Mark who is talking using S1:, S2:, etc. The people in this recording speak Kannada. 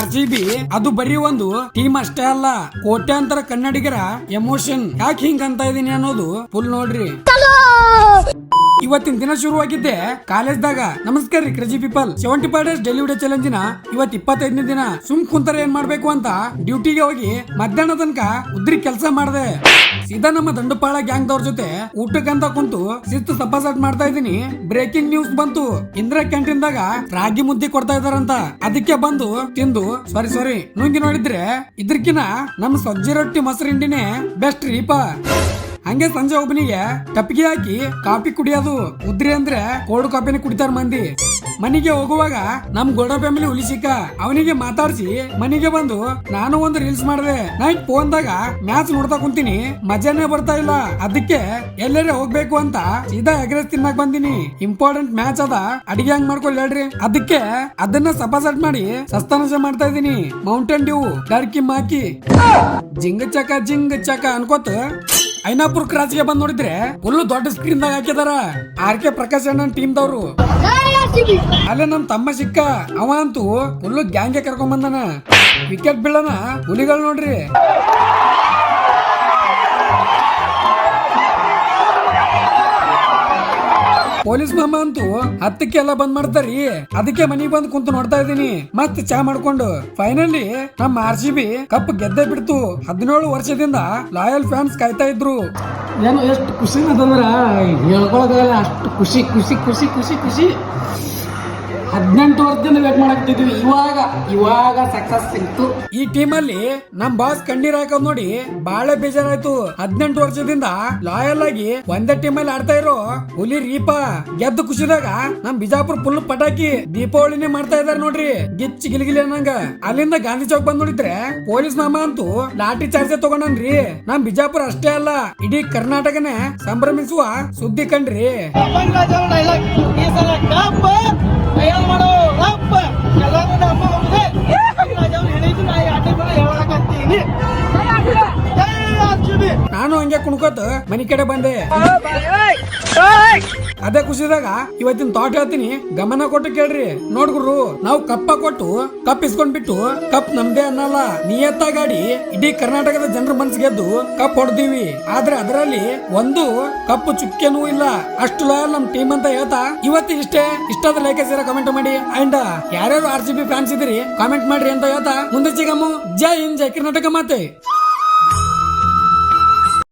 S1: RCB ಅದು ಬರೀ ಒಂದು ಟೀಮ್ ಅಷ್ಟೇ ಅಲ್ಲ, ಕೋಟ್ಯಾಂತರ ಕನ್ನಡಿಗರ ಎಮೋಷನ್. ಯಾಕೆ ಹಿಂಗ ಅಂತ ಇದೀನಿ ಅನ್ನೋದು ಫುಲ್ ನೋಡ್ರಿ. ಇವತ್ತಿನ ದಿನ ಶುರುವಾಗಿದ್ದೆ ಕಾಲೇಜ್ದಾಗ. ನಮಸ್ಕಾರ ರೀ crazy people. 75 days daily video ಚಾಲೆಂಜಿನ ಇವತ್ 25ನೇ ದಿನ. ಸುಮ್ ಕುಂತರ ಏನ್ ಮಾಡ್ಬೇಕು ಅಂತ ಡ್ಯೂಟಿಗೆ ಹೋಗಿ ಮಧ್ಯಾಹ್ನ ತನಕ ಉದ್ರಿ ಕೆಲಸ ಮಾಡಿದೆ. ಸೀದಾ ನಮ್ಮ ದಂಡುಪಾಳ ಗ್ಯಾಂಗ್ ದವ್ರ ಜೊತೆ ಊಟಕ್ಕಂತ ಕುಂತು ಶಿಸ್ತು ಸಪಾಸಟ್ ಮಾಡ್ತಾ ಇದೀನಿ. ಬ್ರೇಕಿಂಗ್ ನ್ಯೂಸ್ ಬಂತು, ಇಂದಿರಾ ಕ್ಯಾಂಟೀನ್ ದಾಗ ರಾಗಿ ಮುದ್ದೆ ಕೊಡ್ತಾ ಇದಾರಂತ. ಅದಕ್ಕೆ ಬಂದು ತಿಂದು ಸಾರಿ ನುಂಗಿ ನೋಡಿದ್ರೆ ಇದ್ರಕಿನ ನಮ್ ಸಜ್ಜಿ ರೊಟ್ಟಿ ಮೊಸರು ಹಿಂಡಿನೇ ಬೆಸ್ಟ್ ರೀಪಾ. ಹಂಗೆ ಸಂಜೆ ಒಬ್ಬನಿಗೆ ಟಪ್ಪಿಗೆ ಹಾಕಿ ಕಾಫಿ ಕುಡಿಯೋದು. ಉದ್ರಿ ಅಂದ್ರೆ ಕೋಲ್ಡ್ ಕಾಫಿನ ಕುಡಿತಾರ ಮಂದಿ. ಮನೆಗೆ ಹೋಗುವಾಗ ನಮ್ ಗೋಡ ಫ್ಯಾಮಿಲಿ ಉಳಿಸಿಕ ಅವನಿಗೆ ಮಾತಾಡ್ಸಿ ಮನೆಗೆ ಬಂದು ನಾನು ಒಂದು ರೀಲ್ಸ್ ಮಾಡಿದೆ. ನೈಟ್ ಫೋನ್ದಾಗ ಮ್ಯಾಚ್ ನೋಡ್ತಾ ಕುಂತೀನಿ, ಮಜಾನೇ ಬರ್ತಾ ಇಲ್ಲ. ಅದಕ್ಕೆ ಎಲ್ಲರೇ ಹೋಗ್ಬೇಕು ಅಂತ ಸೀದಾ ಎಗ್ರೆಸ್ ತಿನ್ನಕ್ ಬಂದಿನಿ. ಇಂಪಾರ್ಟೆಂಟ್ ಮ್ಯಾಚ್ ಅದ, ಅಡಿಗೆ ಹಂಗ್ ಮಾಡ್ಕೊಳ್ಳಿ ಹೇಳ್ರಿ. ಅದಕ್ಕೆ ಅದನ್ನ ಸಪಾಸಟ್ ಮಾಡಿ ಸಸ್ತಾನಶ ಮಾಡ್ತಾ ಇದೀನಿ. ಮೌಂಟೇನ್ ಡ್ಯೂ ಟರ್ಕಿ ಮಾಕಿ ಜಿಂಗ ಚಕ ಅನ್ಕೋತ ಐನಾಪುರ್ ಕ್ರಾಸ್ಗೆ ಬಂದ್ ನೋಡಿದ್ರೆ ಫುಲ್ ದೊಡ್ಡ ಸ್ಕ್ರೀನ್ ದಾಗ ಹಾಕಿದಾರ. RK ಪ್ರಕಾಶ್ ಅಣ್ಣನ್ ಟೀಮ್ ದವ್ರು. ಅಲ್ಲೇ ನಮ್ ತಮ್ಮ ಸಿಕ್ಕ, ಅವ ಅಂತೂ ಫುಲ್ ಗ್ಯಾಂಗ್ಗೆ ಕರ್ಕೊಂಡ್ ಬಂದಾನ. ವಿಕೆಟ್ ಬೀಳನ ಹುಲಿಗಳು ನೋಡ್ರಿ. ಪೊಲೀಸ್ ಮಾಮ ಅಂತೂ 10ಕ್ಕೆ ಎಲ್ಲ ಬಂದ್ ಮಾಡ್ತಾರಿ. ಅದಕ್ಕೆ ಮನಿಗ್ ಬಂದ್ ಕುಂತು ನೋಡ್ತಾ ಇದೀನಿ. ಮತ್ ಚಾ ಮಾಡ್ಕೊಂಡು ಫೈನಲಿ ನಮ್ RCB ಕಪ್ ಗೆದ್ದೆ ಬಿಡ್ತು. 17 ವರ್ಷದಿಂದ ಲಾಯಲ್ ಫ್ಯಾನ್ಸ್ ಕಾಯ್ತಾ ಇದ್ರು.
S2: ಏನು ಎಷ್ಟು ಖುಷಿ ಅಂತಂದ್ರ ಹೇಳ್ಕೊಳಕಾಗಲ್ಲ. ಅಷ್ಟು ಖುಷಿ ಖುಷಿ ಖುಷಿ ಖುಷಿ ಖುಷಿ 18 ವರ್ಷದಿಂದ ವೇಟ್ ಮಾಡಾಕ್ತಿದ್ವಿ. ಇವಾಗ ಸಕ್ಸಸ್ ಸಿಕ್ತು.
S1: ಈ ಟೀಮ್ ಅಲ್ಲಿ ನಮ್ ಬಾಸ್ ಕಣ್ಣೀರ್ ಹಾಕೋದ್ ನೋಡಿ ಬಾಳೆ ಬೇಜಾರಾಯ್ತು. 18 ವರ್ಷದಿಂದ ಲಾಯಲ್ ಆಗಿ ಒಂದೇ ಟೀಮ್ ಅಲ್ಲಿ ಆಡ್ತಾ ಇರೋ ಹುಲಿ ರೀಪಾ ಗೆದ್ದು ಖುಷಿದಾಗ ನಮ್ ಬಿಜಾಪುರ ಫುಲ್ ಪಟಾಕಿ ದೀಪಾವಳಿನೇ ಮಾಡ್ತಾ ಇದಾರೆ ನೋಡ್ರಿ. ಗಿಚ್ಚಿ ಗಿಲಿಗಿಲಿ ಅನ್ನಂಗ. ಅಲ್ಲಿಂದ ಗಾಂಧಿ ಚೌಕ್ ಬಂದ್ ನೋಡಿದ್ರೆ ಪೊಲೀಸ್ ಮಾಮ ಅಂತೂ ಲಾಠಿ ಚಾರ್ಜ್ ತಗೊಂಡನ್ರಿ. ನಮ್ ಬಿಜಾಪುರ ಅಷ್ಟೇ ಅಲ್ಲ, ಇಡೀ ಕರ್ನಾಟಕನೇ ಸಂಭ್ರಮಿಸುವ ಸುದ್ದಿ ಕಂಡ್ರಿ. ನಾನು ಹಂಗೆ ಕುಣ್ಕೋತ ಮನಿ ಕಡೆ ಬಂದೆ. ಅದೇ ಖುಷಿದಾಗ ಇವತ್ತಿನ ಥಾಟ್ ಹೇಳ್ತೀನಿ, ಗಮನ ಕೊಟ್ಟು ಕೇಳ್ರಿ. ನೋಡ್ಗುರು, ನಾವು ಕಪ್ಪ ಕೊಟ್ಟು ಕಪ್ ಇಸ್ಕೊಂಡ್ ಬಿಟ್ಟು ಕಪ್ ನಮ್ದೇ ಅನ್ನಲ್ಲ. ನಿಯತ್ತ ಗಾಡಿ ಇಡೀ ಕರ್ನಾಟಕದ ಜನರ ಮನ್ಸ್ ಗೆದ್ದು ಕಪ್ ಹೊಡ್ದೀವಿ. ಆದ್ರೆ ಅದರಲ್ಲಿ ಒಂದು ಕಪ್ಪು ಚುಕ್ಕೆನೂ ಇಲ್ಲ. ಅಷ್ಟು ಲಾಯಲ್ ನಮ್ ಟೀಮ್ ಅಂತ ಹೇಳ್ತಾ ಇವತ್ತು ಇಷ್ಟಾದ ಲೈಕ್ ಸೇರ ಕಮೆಂಟ್ ಮಾಡಿ. ಅಂಡ್ ಯಾರ್ಯಾರು RCB ಫ್ಯಾನ್ಸ್ ಇದ್ರಿ ಕಾಮೆಂಟ್ ಮಾಡ್ರಿ ಅಂತ ಹೇಳ್ತಾ ಮುಂದೆ ಸಿಗಮ್ಮು. ಜೈ ಹಿಂದ್, ಜೈ ಕರ್ನಾಟಕ ಮಾತೆ.